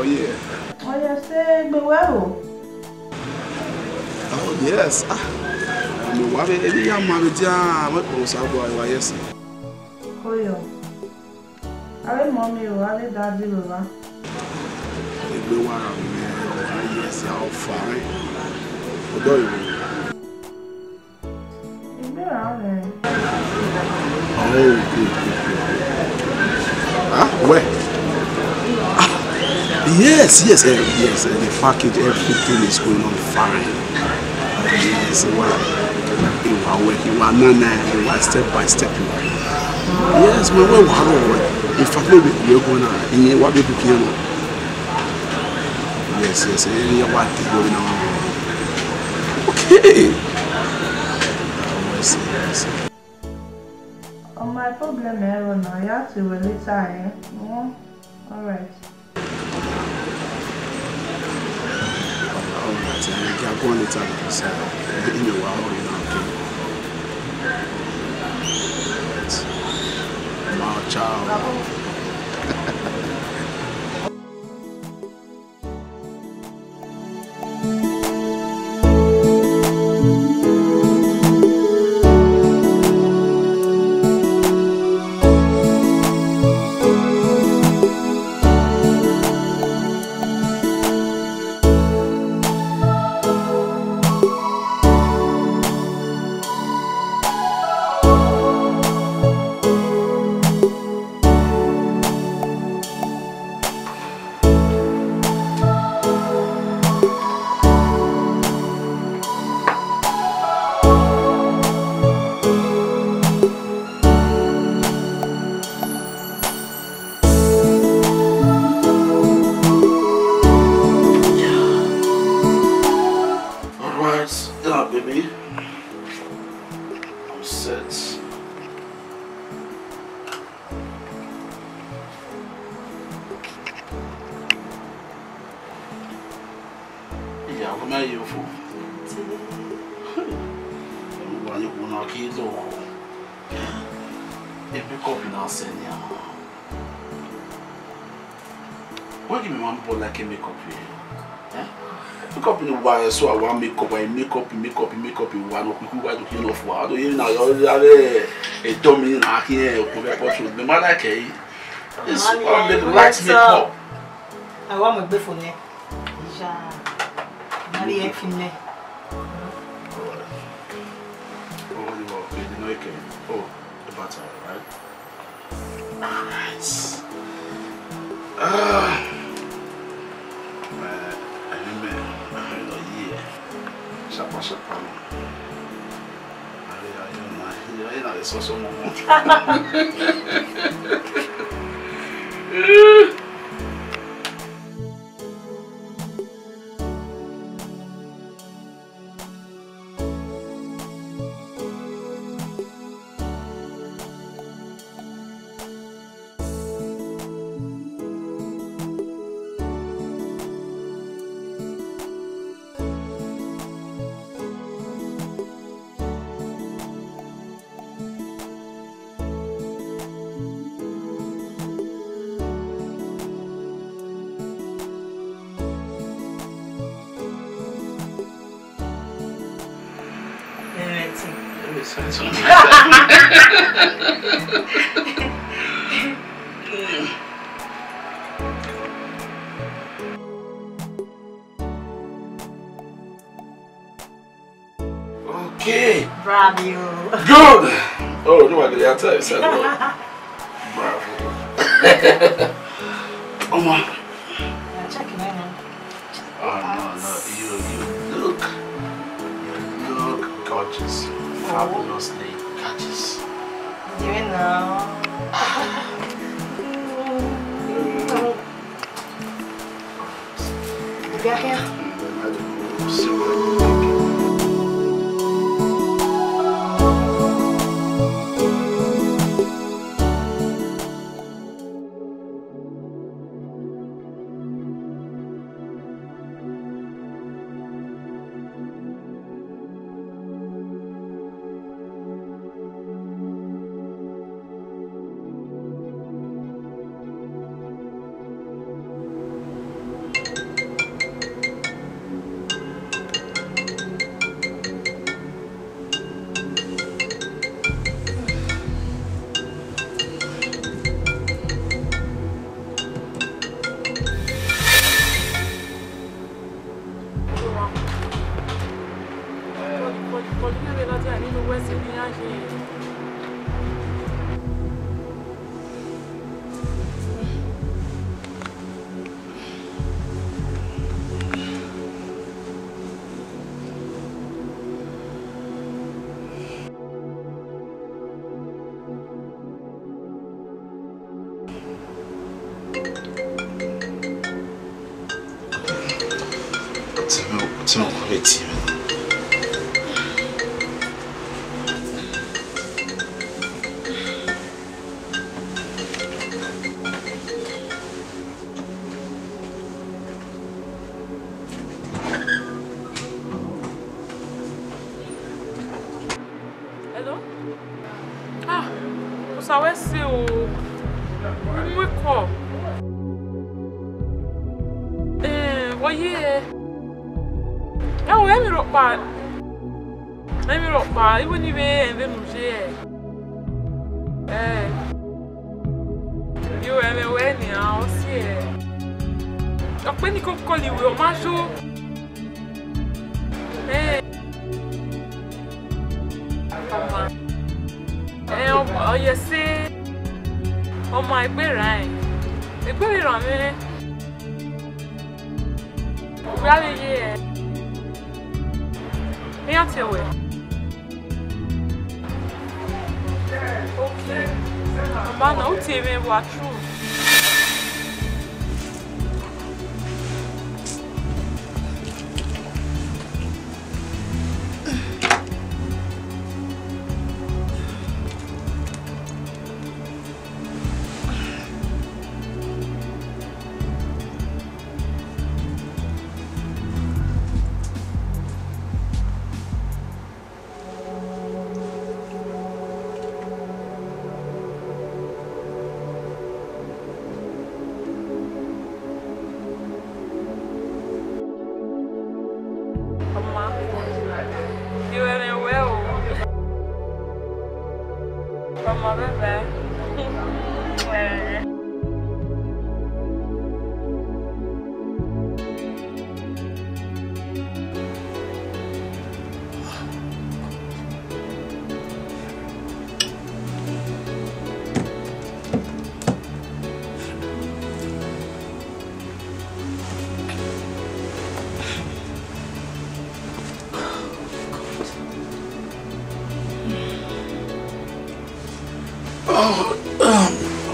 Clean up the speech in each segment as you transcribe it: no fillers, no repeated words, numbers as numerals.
Oh, yeah. Oh, yes, but well. Oh, yes. I'm a wabi, any young man with jam. What was our boy? Yes. Oh, yo. I mommy, I daddy, Lola. Yes, how fine. What do you? Oh, good. Where? Yes. The package, everything is going on fine. Yes, you are working one step by step. Yes, my way was in fact, we're going to in what we do. Yes, what going on. Okay. Yes. My problem is now. You have to release her. All right. Alright, I can go on later because in a while now. My child. So I want makeup, in one of people who do enough for. I don't even know a dummy in our here, the mother came. It's all the light makeup. I want my before me. Oh, the butter, right? Shapa. It's also more. Okay. Bravo. Good. Oh, no, I didn't tell you. Bravo. Oh, my. Checking in. Oh, no. You look gorgeous. Fabulously gorgeous. Do you know? You're here.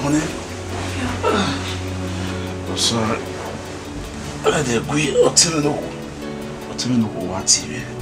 Honey. I'm sorry. I did agree. I'll tell you what TV.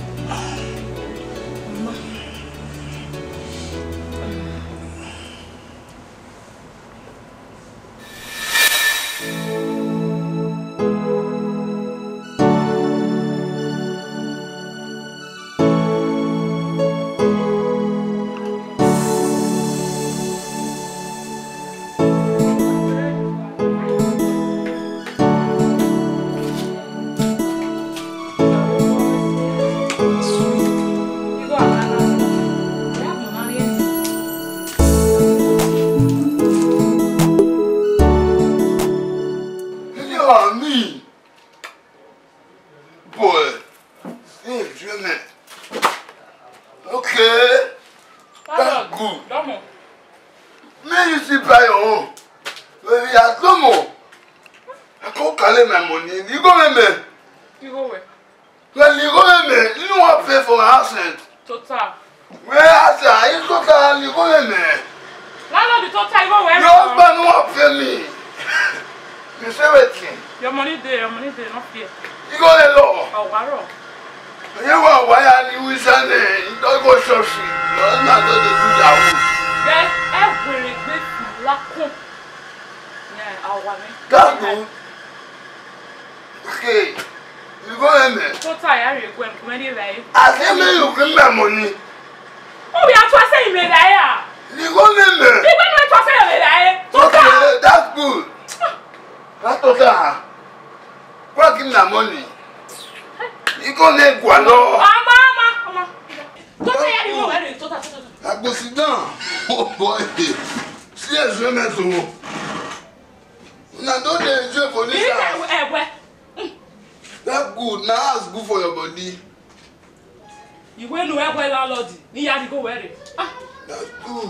Ìwé nu ẹ̀wẹ̀ landlord ní ya di go wẹ̀rẹ̀. Ah. That's good.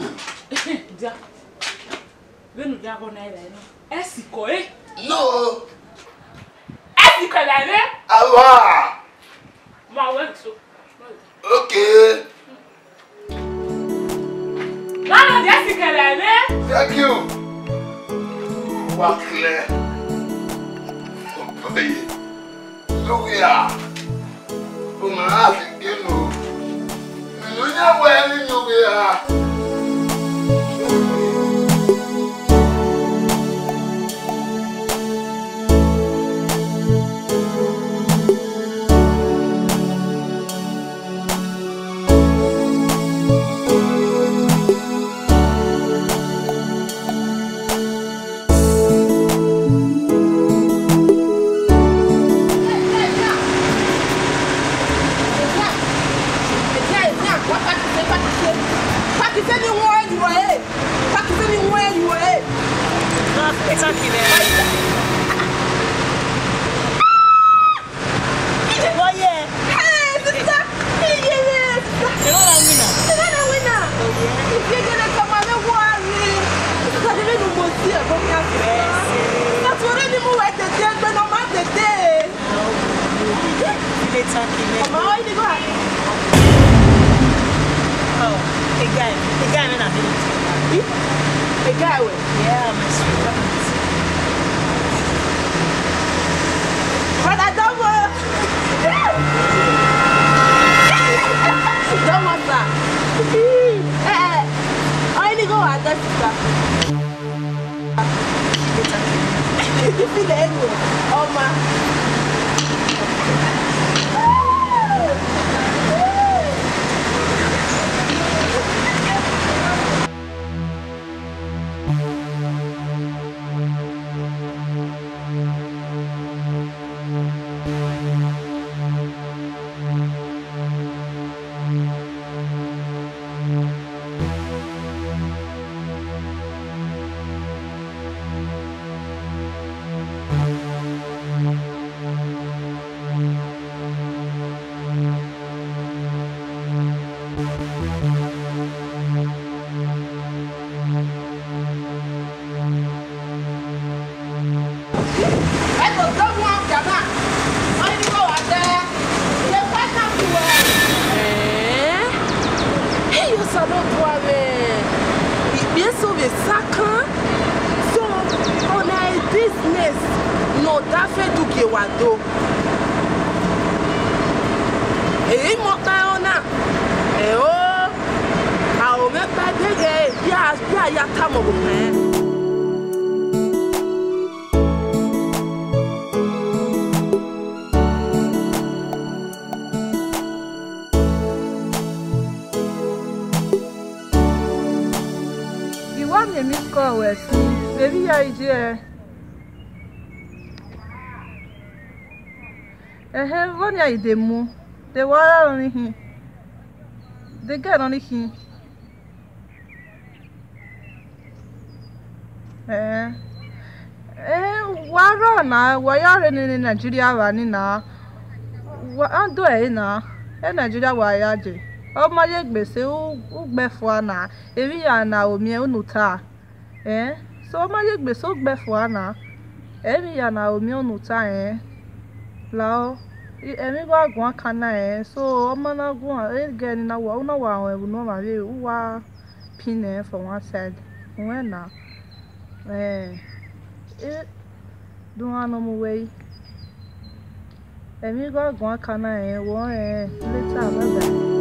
Dia. Ìwé nu dia go na ẹ lẹ́nu. Ẹ sì kọ́ ẹ. No. Ẹ sì kọ́ lẹ́nu. Awa. Ma wẹ̀ so. Okay. Landlord ẹ sì kọ́ lẹ́nu. Thank you. Wa clear. Oye. Look here. O ma have again o. You know where you are. It's okay there. Oh yeah. Hey, sister! Hey, yes! You know what I mean now? You know the winner? Oh yeah. If you're gonna come on the worry. Sister, you don't know what's here, but you that's what I didn't wait the day, but no matter the day. No. You talking there. Come on, why did you go ahead? Oh, a guy man I didn't. A guy with? Yeah, my sweet friend. But I don't want. Don't want that. I only go at that sister. You feel the angle? Oh my. The mo, the water on him, the girl on him. Wara na, why are in Nigeria running now? What I'm doing now? In Nigeria, why are you? Oh, my leg, be so befuana, Eviana, or me, unuta. So my leg be so befuana, Eviana, or me, unuta, Lao. Emi gwa gwa kana so omana gwa again na wa una wa we no ma we wa pin from one side when na do ano mo we emi gwa kana wo later bye.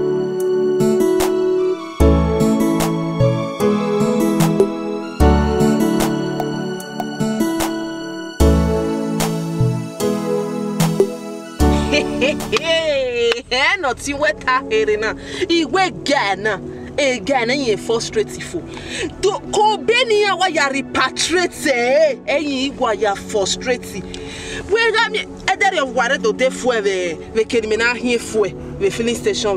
Not in what I hear now. Iwe Ghana, a Ghana ye frustrated for. To Kobenia wa ya repatriate, wa ya frustrated. Where am I? Either of water to death for the criminal here for the filling station.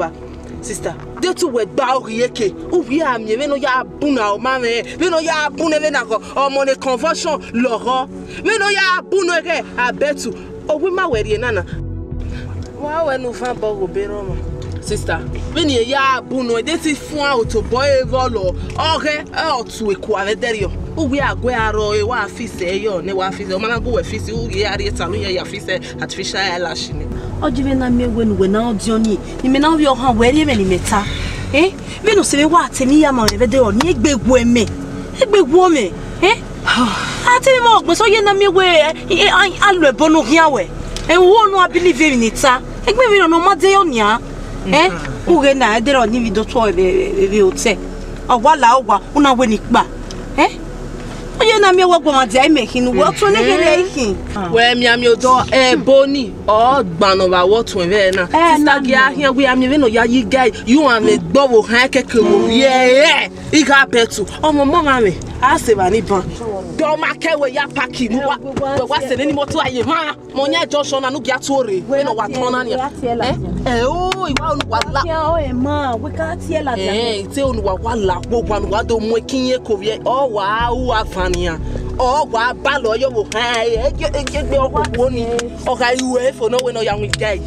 Sister, they two were bow yeke. Oh, we are me, no ya buna, mamma, we no ya buna venago, or money conversion, Laura. We no ya buna, I bet you. Oh, we ma wedding, Nana. Wow, when you find Bogo Beroma. sister. When you ya buno, they see fun to boy volo. Okay, to a quaverio. Who we are going to wa fish yo, ne wa fish, man go fish, who ya ya fish at fish lashing. Oh, you mean I mean when now Johnny, you may now be on where you many meta. Eh? We no say what any amount of the only big women. A big woman, eh? I tell you more, but so you know me where I will bono here. And who no believe in it, sir? I maybe no more day on ya. Eh? Who get na there on you do toy we would say. Oh, wala, una when it back. Eh? You know me what my day making what to making. Where me am your door, Bonnie, or Banova, what to Vena. Nagia, here we are, you guy, you are me double hacker. Yeah, you got better. Oh, my mammy, I say, Vanipa. Don't make away your packing. What's the name of you, ma? Monia Joshua and Nugatori. When or what on you? Oh, you want what ma, we can't tell us. Eh, tell one lap, what don't making a career. Oh, wow, oh, what ballo you will have get me over one. Okay, you wait for no one or young with gay.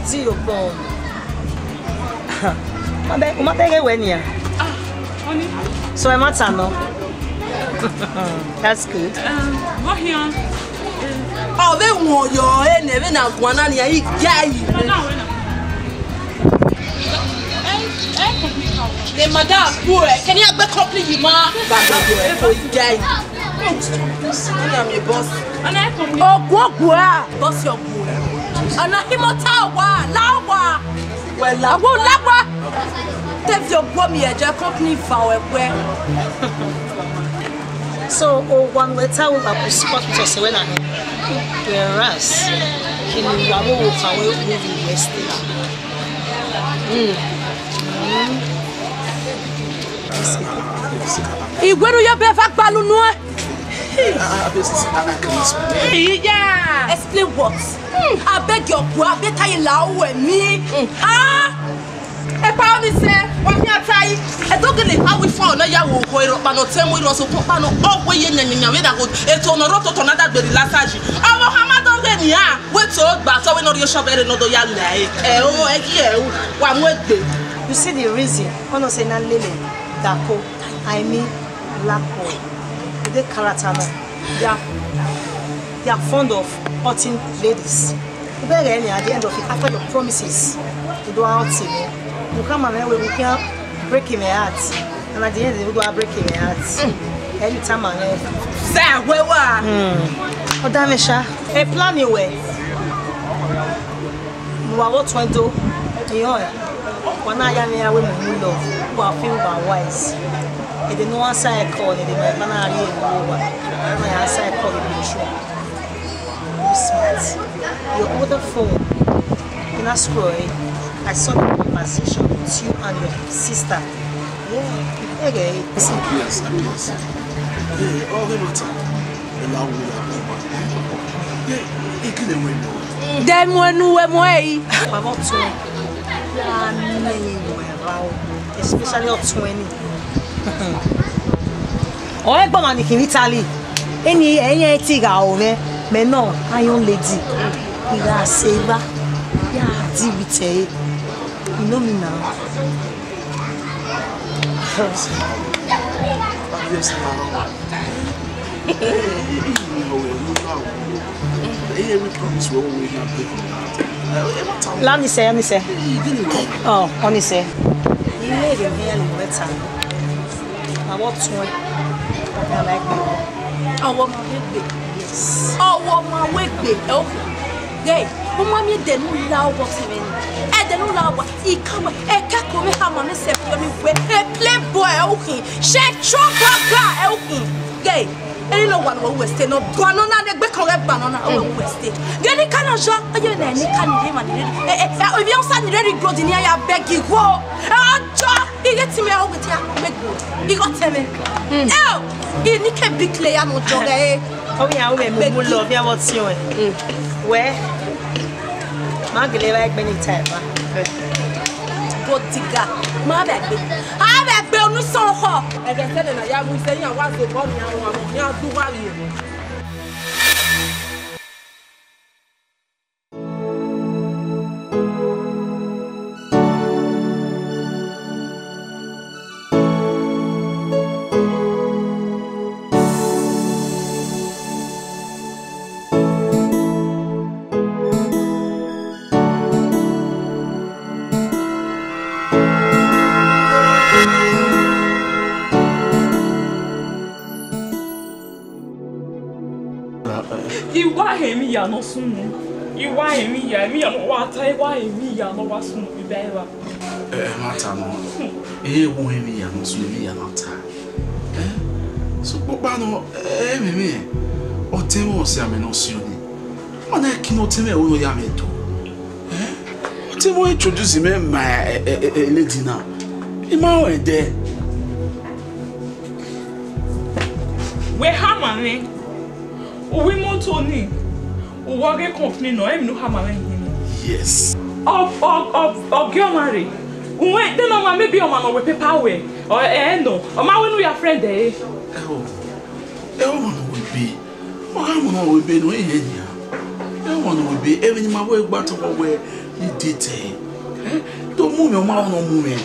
Zero bone. Uma pega when ya. Honey. So I'm not no. That's good. What here? Oh, they want your never now one on your guy. The madam, boy, can you have the complete you, ma? Guy. I'm your boss. Oh, what? Boss your boy. And I him out lawa. Well, lawa. Take your boy, a company for where. So, one way tell about spot to say when I whereas in Wabo will movie yesterday. Where do you be back balloon? Yeah. Explain what? I beg your boy, better you allow me. Ah. A pound is there. What you are trying? I don't get how we found a young boy, but not tell me also Popano, all way in the good. It's on a roto to another very last age. Our Hamada, yeah, what's all, but so we know your shop and another young lady. Oh, yeah, one word. You see the reason, one of say na lily, Dako, I mean, black boy. The character, they are fond of hurting ladies. At the end of it, after your promises, you do out to me. You come and we can break him heart, and at the end, you go break him heart. Every time I have. Say, where were? Oh, Damesha, a plan away. What went to you? When I am here, women who love, who are feel wise. They didn't answer a call, they might not hear over. My answer a call, it be true. You smart. Your older phone in a scroll. I saw the conversation with you and your sister. Yeah, okay. Yes. Yeah, all the matter. Allow me yeah, it couldn't win. Then when we way. About 20. Especially at 20. Oh, I bought money in Italy. Any tiga over, but no, iron lady. You are saver. Yeah, activity. You know me now. Let me say. Oh, only say. He made him here in better. I want to like me. I want my wig. Yes. I want my wig. Oh, gay. Who mommy didn't allow what's in it. I didn't allow what he come. A cackle me hammer myself. A playboy. Okay. Shake chop up. Okay. Gay. Any no one will stay. No banana, the back of banana will stay. Get the kind of job. You know, any kind of game. If you are ready, go in here, beg you. Whoa, he gets me out with you. He got me. Oh, he can't be clear. No job. Oh, yeah, we love you. What's your where? Magdalene, like many times. Botiga, my baby. I have been so hot. I can tell you, I will say, I want to come here. I do value. Ya no sunu. You why me ya no water, why me ya no wasunu be bewa. Mata no. Wo me ya no sunu me ya no ta. So papa no me. O temo se ame no suni. Ona kino teme o ya me to. O temo introduce me my lady na. Ima we there. We hammer me. We motoni. What company no? I know how my yes. Of girl marry. When then no maybe your man with paper way or no. Or my when we are friend there. Man will be. Man will be no here. Man will be even my way back to where you did. Don't move your mouth no movement.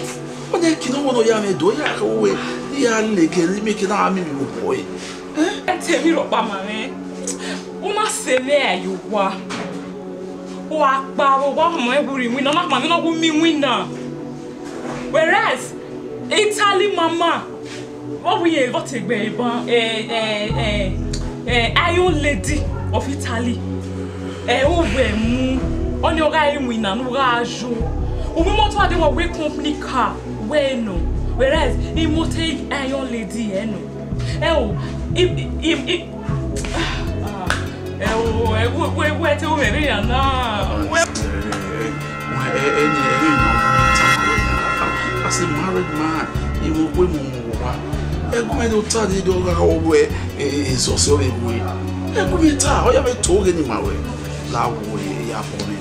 When you can no ya me do ya away. Ya legally make it a me boy. Tell me about my Uma sele you wa. Wa pa wa mo eburi win na ma no go mi win na. Whereas Italy mama what we e got egbe ibon Iron Lady of Italy. O we mu oni oga e win na no ga ajo. O mi moto ade wa we company car we no. Whereas e moto Iron Lady no. Where to me na? As a married man, he will win more. A good toddy dog away is also a way. A good tar, I have a told in my way. Now, way, Yapone.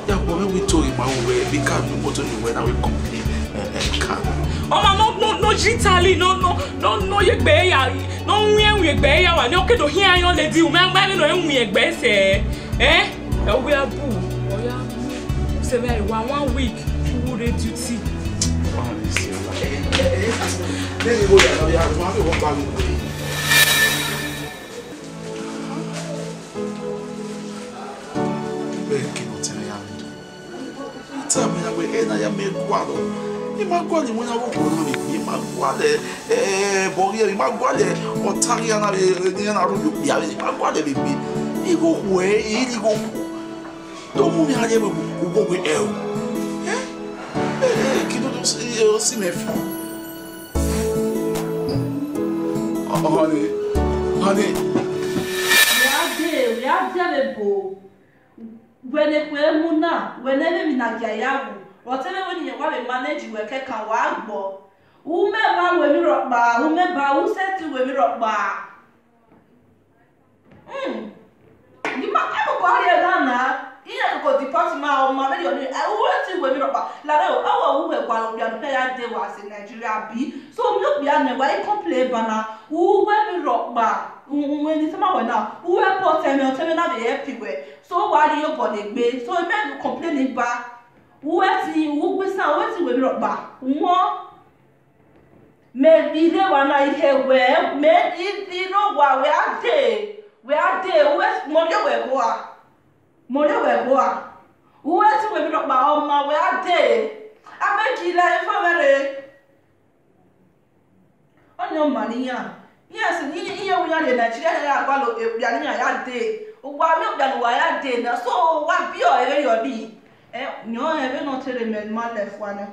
Yapone, we told him my way because we want to when I will complete a car. Oh, no, Italy, no, you bear. No, we bear. I know to hear your lady. Man, no, we bear. We are boo. Oh, yeah. 1 week. Who did you see? Then go there. You have to walk back with me. Tell me that we I am made quadro. Imagwale when I walk on me, Imagwale, Boria, Imagwale, or Tariana, Imagwale, baby. You go away, you go. Don't move me, I ever go with L. Kiddo, see me. Honey. We are there, when it will Muna, whenever we not Yayabu. Whatever when you want to manage you can walk bo. Who member when we rock bar, who member who said to when we rock bar? You might have a body of you have to go depart my own mammy. I want to when we rock bar. Lado, our who have one of player they was in Nigeria B. So look beyond the way complain banner. Who when we rock bar? When it's my now, who have put them on terminal everywhere. So why do you body be? So a man complaining back. Who was now waiting with rock back? What? Maybe they were not here where, maybe you know what we are there. We are there, where's Moria? Who wants to rock back on my way out there? I make you like family. On your money, yes, and here we are in Nigeria. I go to Yania day. Why not than why I did? So what be your knee? No, I will not tell him my left one.